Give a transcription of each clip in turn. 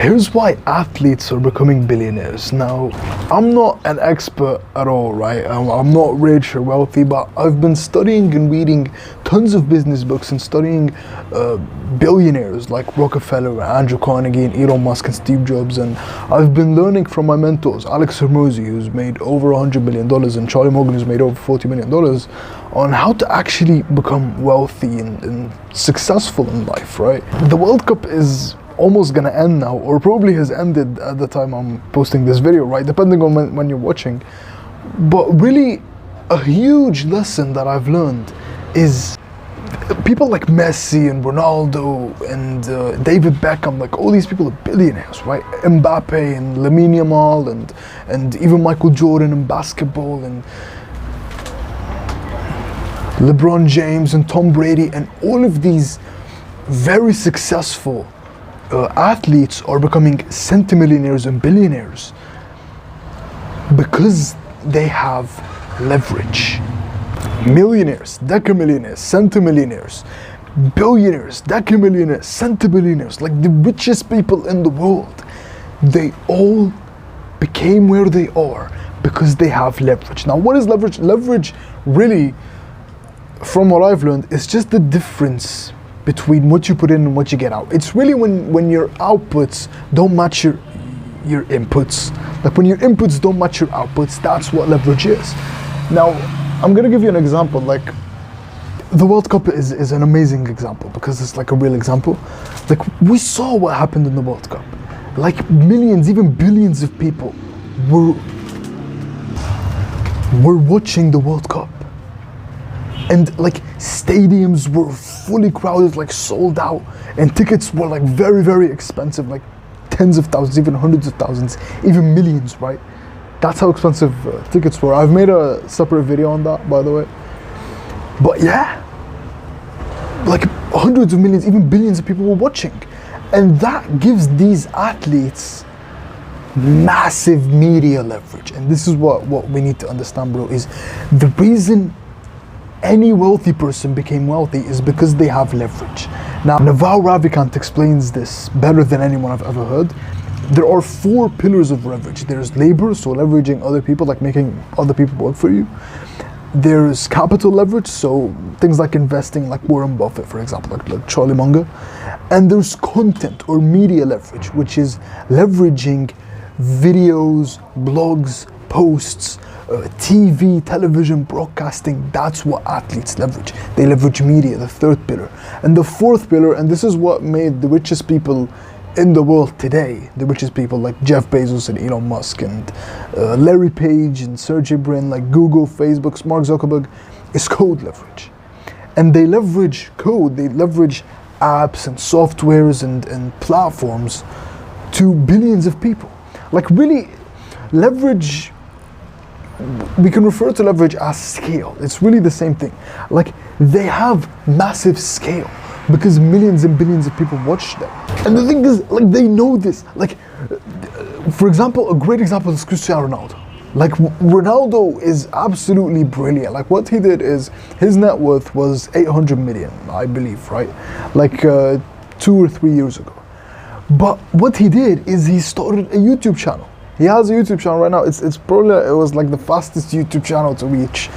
Here's why athletes are becoming billionaires. Now, I'm not an expert at all, right? I'm not rich or wealthy, but I've been studying and reading tons of business books and studying billionaires like Rockefeller, Andrew Carnegie, and Elon Musk and Steve Jobs. And I've been learning from my mentors, Alex Hormozi, who's made over $100 million, and Charlie Morgan, who's made over $40 million, on how to actually become wealthy and successful in life, right? The World Cup is almost gonna end now, or probably has ended at the time I'm posting this video, right? Depending on when you're watching. But really, a huge lesson that I've learned is people like Messi and Ronaldo and David Beckham, like all these people are billionaires, right? Mbappe and Lamine Yamal and even Michael Jordan in basketball, and LeBron James and Tom Brady, and all of these very successful athletes are becoming centimillionaires and billionaires because they have leverage. Millionaires, decamillionaires, centimillionaires, billionaires, decamillionaires, centibillionaires, like the richest people in the world, they all became where they are because they have leverage. Now, what is leverage? Leverage really, from what I've learned, is just the difference between what you put in and what you get out. It's really when your outputs don't match your inputs. Like when your inputs don't match your outputs, that's what leverage is. Now, I'm gonna give you an example. Like the World Cup is an amazing example because it's like a real example. Like we saw what happened in the World Cup. Like millions, even billions of people were watching the World Cup. And like stadiums were fully crowded, like sold out, and tickets were like very, very expensive, like tens of thousands, even hundreds of thousands, even millions, right? That's how expensive tickets were. I've made a separate video on that, by the way. But yeah, like hundreds of millions, even billions of people were watching. And that gives these athletes massive media leverage. And this is what we need to understand, bro, is the reason any wealthy person became wealthy is because they have leverage. Now, Naval Ravikant explains this better than anyone I've ever heard. There are 4 pillars of leverage. There's labor, so leveraging other people, like making other people work for you. There's capital leverage, so things like investing, like Warren Buffett, for example, like Charlie Munger. And there's content or media leverage, which is leveraging videos, blogs, posts, TV, television, broadcasting. That's what athletes leverage. They leverage media, the 3rd pillar. And the 4th pillar, and this is what made the richest people in the world today, the richest people like Jeff Bezos and Elon Musk and Larry Page and Sergey Brin, like Google, Facebook, Mark Zuckerberg, is code leverage. And they leverage code, they leverage apps and softwares and platforms to billions of people. Like really, leverage, we can refer to leverage as scale. It's really the same thing. Like they have massive scale because millions and billions of people watch them. And the thing is, like they know this. Like, for example, a great example is Cristiano Ronaldo. Like Ronaldo is absolutely brilliant. Like what he did is his net worth was 800 million, I believe, right? Like 2 or 3 years ago. But what he did is he started a YouTube channel. He has a YouTube channel right now. It's probably, it was like the fastest YouTube channel to reach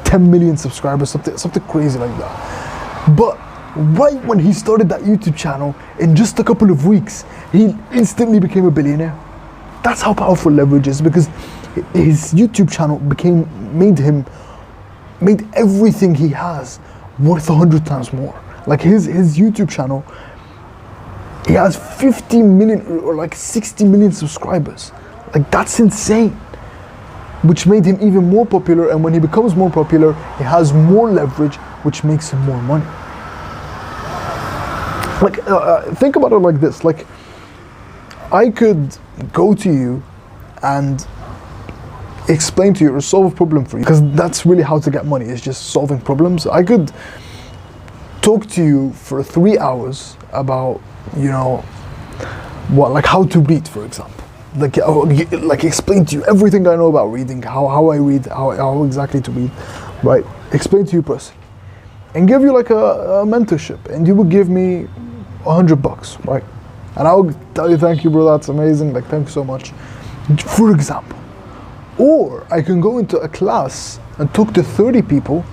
10 million subscribers, something crazy like that. But right when he started that YouTube channel, in just a couple of weeks, he instantly became a billionaire. That's how powerful leverage is, because his YouTube channel made everything he has worth 100 times more. Like his YouTube channel, he has 50 million or like 60 million subscribers. Like that's insane, which made him even more popular. And when he becomes more popular, he has more leverage, which makes him more money. Like think about it like this. Like I could go to you and explain to you or solve a problem for you, because that's really how to get money, is just solving problems. I could talk to you for 3 hours about, you know, what, like how to read, for example. Like explain to you everything I know about reading, how I read, how exactly to read, right? Explain to you personally, and give you like a mentorship, and you would give me $100, right? And I'll tell you, thank you, bro, that's amazing, like, thank you so much. For example. Or I can go into a class and talk to 30 people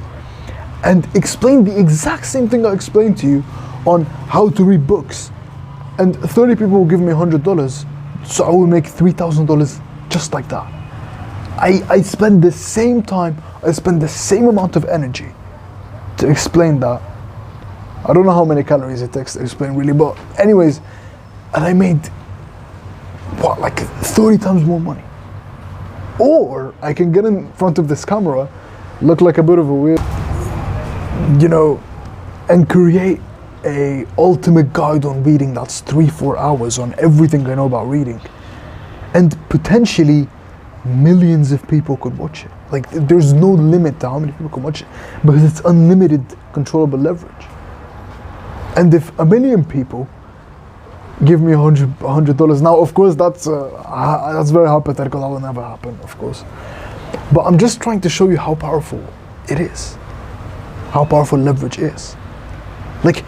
and explain the exact same thing I explained to you on how to read books. And 30 people will give me $100, so I will make $3,000 just like that. I spend the same time, I spend the same amount of energy to explain that. I don't know how many calories it takes to explain really, but anyways, and I made, what, like 30 times more money. Or I can get in front of this camera, look like a bit of a weird, you know, and create a ultimate guide on reading that's 3-4 hours on everything I know about reading. And potentially millions of people could watch it. Like, there's no limit to how many people can watch it because it's unlimited controllable leverage. And if 1 million people give me $100, now of course that's very hypothetical, that will never happen, of course. But I'm just trying to show you how powerful it is, how powerful leverage is. Like,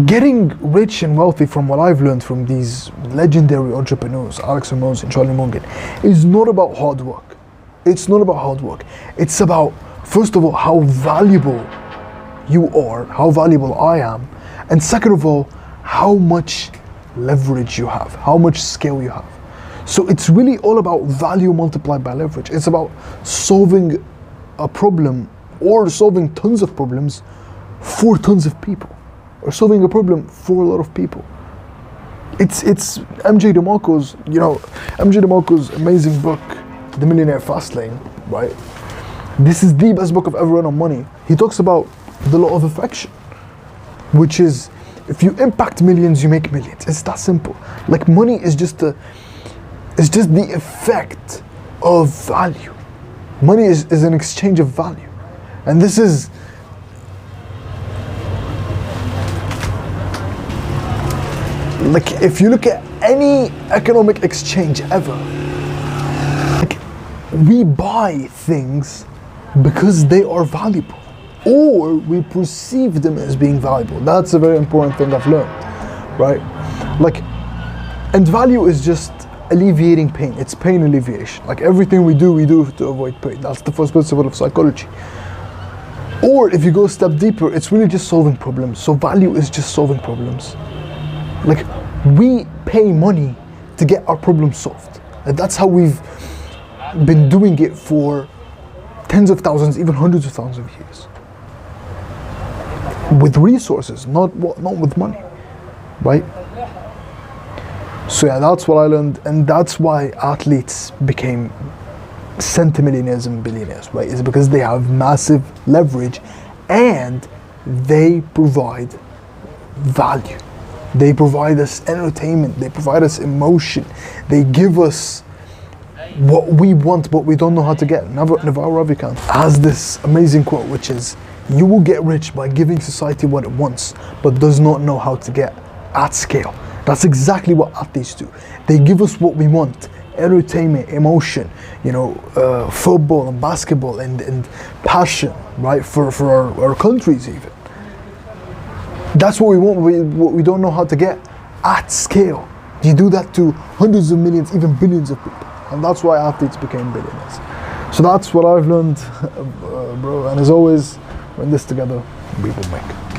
getting rich and wealthy, from what I've learned from these legendary entrepreneurs, Alex Ramones and Charlie Morgan, is not about hard work. It's not about hard work. It's about, first of all, how valuable you are, how valuable I am, and second of all, how much leverage you have, how much skill you have. So it's really all about value multiplied by leverage. It's about solving a problem or solving tons of problems for tons of people, or solving a problem for a lot of people. It's MJ DeMarco's, MJ DeMarco's amazing book, The Millionaire Fast Lane, right? This is the best book I've ever read on money. He talks about the law of affection, which is, if you impact millions, you make millions. It's that simple. Like, money is just the effect of value. Money is an exchange of value. And this is, like, if you look at any economic exchange ever, like, we buy things because they are valuable, or we perceive them as being valuable. That's a very important thing I've learned, right? Like, and value is just alleviating pain. It's pain alleviation. Like, everything we do to avoid pain. That's the first principle of psychology. Or if you go a step deeper, it's really just solving problems. So value is just solving problems. Like, we pay money to get our problems solved. And that's how we've been doing it for tens of thousands, even hundreds of thousands of years. With resources, not with money, right? So yeah, that's what I learned, and that's why athletes became centimillionaires and billionaires, right? Is because they have massive leverage and they provide value. They provide us entertainment, they provide us emotion, they give us what we want but we don't know how to get. Naval Ravikant has this amazing quote, which is, "You will get rich by giving society what it wants but does not know how to get at scale." That's exactly what athletes do. They give us what we want: entertainment, emotion, football and basketball and passion, right? For our countries even. That's what we want, what we don't know how to get at scale. You do that to hundreds of millions, even billions of people. And that's why athletes became billionaires. So that's what I've learned, bro. And as always, we're in this together, we will make.